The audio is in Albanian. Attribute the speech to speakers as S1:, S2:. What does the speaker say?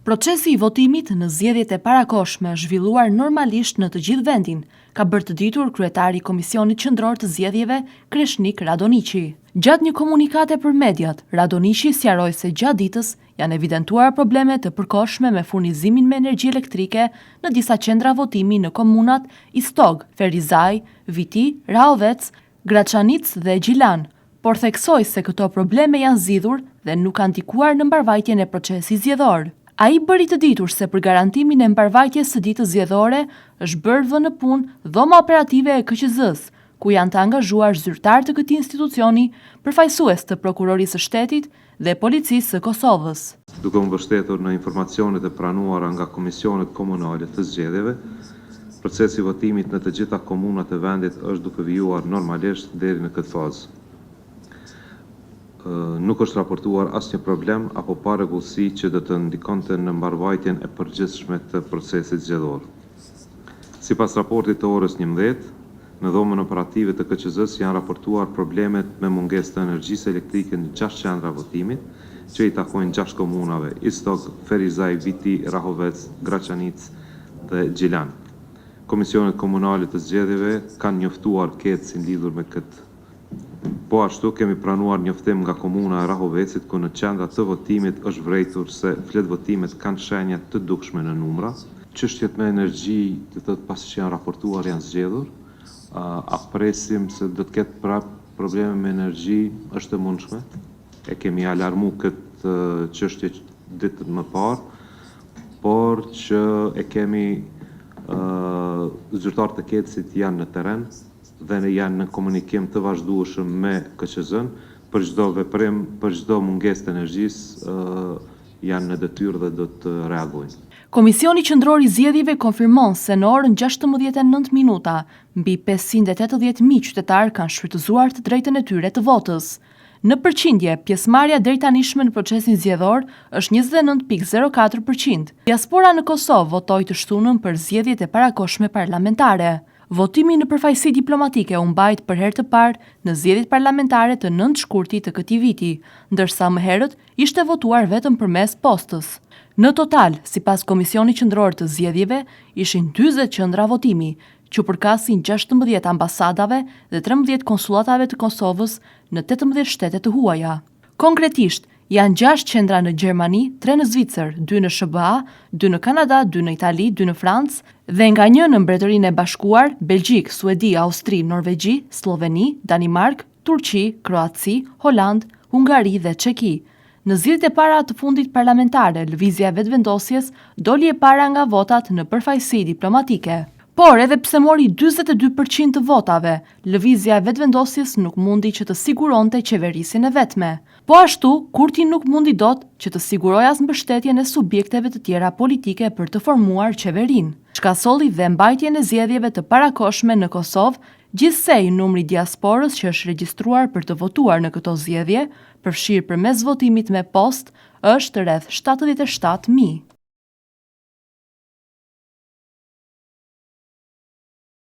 S1: Procesi i votimit në zgjedhjet e parakohshme zhvilluar normalisht në të gjithë vendin, ka bërë të ditur kryetari i Komisionit Qendror të Zgjedhjeve, Kreshnik Radoniqi. Gjatë një komunikate për mediat, Radoniqi sqaroi se gjatë ditës janë evidentuar probleme të përkohshme me furnizimin me energji elektrike në disa qendra votimi në komunat Istog, Ferizaj, Viti, Rahovec, Graçanic dhe Gjilan, por theksoi se këto probleme janë zgjidhur dhe nuk kanë ndikuar në mbarvajtjen e procesit zgjedhor. Ai bëri të ditur se për garantimin e mbarvajtjes së ditës zgjedhore është bërë vënë në punë dhoma operative e KQZ-s, ku janë të angazhuar zyrtar të këtij institucioni, përfaqësues të prokurorisë së shtetit dhe policisë së Kosovës.
S2: Duke u mbështetur në informacionet e pranuara nga komisionet komunale të zgjedhjeve, procesi i votimit në të gjitha komunat e vendit është duke vijuar normalisht deri në këtë fazë. Nuk është raportuar asnjë problem apo parregullsi që do të ndikonte në mbarvajtjen e përgjithshme të procesit zgjedhor. Sipas raportit të orës 11, në dhomën operative të KQZ-s janë raportuar problemet me mungesë të energjisë elektrike në 6 qendra votimit, që i takojnë 6 komunave: Istog, Ferizaj, Viti, Rahovec, Graçanic dhe Gjilan. Komisionet komunale të zgjedhjeve kanë njoftuar keqësin lidhur me këtë. Po ashtu kemi pranuar njoftim nga komuna e Rahovecit, ku në qendra të votimit është vërejtur se flet votimet kanë shenja të dukshme në numra. Çështjet me energji, të thotë pasi që janë raportuar, janë zgjedhur. A presim se do të ketë prap probleme me energji, është e mundshme. E kemi alarmu këtë çështje ditën më parë, por që e kemi zyrtar të keqësit janë në terren dhe janë në komunikim të vazhdueshëm me KQZ-n për çdo veprim, për çdo mungesë të energjisë, janë në detyrë dhe do të reagojnë.
S1: Komisioni Qendror i Zgjedhjeve konfirmon se në orën 16:09 minuta, mbi 580.000 qytetarë kanë shfrytëzuar të drejtën e tyre të votës. Në përqindje, pjesëmarrja deri tanishme në procesin zgjedhor është 29.04%. Diaspora në Kosovë votoi të shtunën për zgjedhjet e parakohshme parlamentare. Votimi në përfaqësi diplomatike u mbajt për herë të parë në zgjedhjet parlamentare të 9 shkurtit të këtij viti, ndërsa më herët ishte votuar vetëm përmes postës. Në total, sipas Komisionit Qendror të Zgjedhjeve, ishin 40 qendra votimi, që përkasin 16 ambasadave dhe 13 konsullatave të Kosovës në 18 shtete të huaja. Konkretisht, janë 6 qendra në Gjermani, 3 në Zvicër, 2 në SBA, 2 në Kanada, 2 në Itali, 2 në Francë, dhe nga 1 në Mbretërinë e Bashkuar, Belgjik, Suedi, Austri, Norvegji, Sloveni, Danimark, Turqi, Kroaci, Holand, Hungari dhe Çeki. Në zgjedhjet e para të fundit parlamentare, lëvizja e vetëvendosjes doli e para nga votat në përfaqësi diplomatike. Por edhe pse mori 42% të votave, lëvizja e vetëvendosjes nuk mundi që të siguronte qeverisjen e vetme. Po ashtu, Kurti nuk mundi dot që të sigurojë as mbështetjen e subjekteve të tjera politike për të formuar qeverinë. Shkasolli dhe mbajtjen e zgjedhjeve të parakohshme në Kosovë, gjithsej numri diasporës që është regjistruar për të votuar në këto zgjedhje, përfshirë përmes votimit me postë, është rreth 77.000.